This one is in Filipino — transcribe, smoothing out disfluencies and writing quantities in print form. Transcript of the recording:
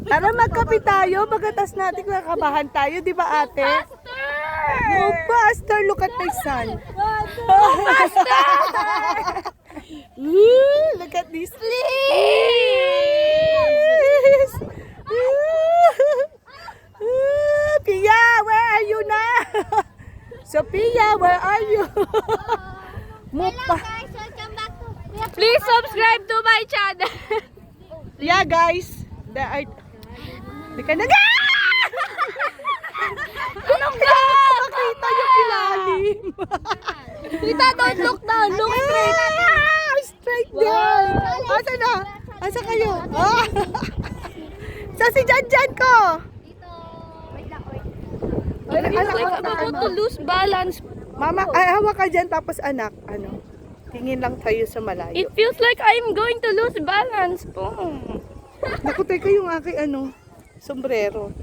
Tara magkape tayo, pagkatas natin kakabahan tayo, di ba ate? Move faster, look at my son. Move faster! Look at this. Please! Pia, where are you now? Sophia, where are you? Move pa. Please subscribe to my channel. Yeah, guys. Di ka na. Anong ba? Makita yung ilalim. Tita, don't look down. Look straight. Straight down. Asa na? Asa kayo? Ah. Sa si Janjan ko. It feels like I'm about to lose balance. Mama, ay, hawak ka dyan. Tapos anak, ano? Tingin lang tayo sa malayo. It feels like I'm going to lose balance po. Naku, teka yung aking sombrero.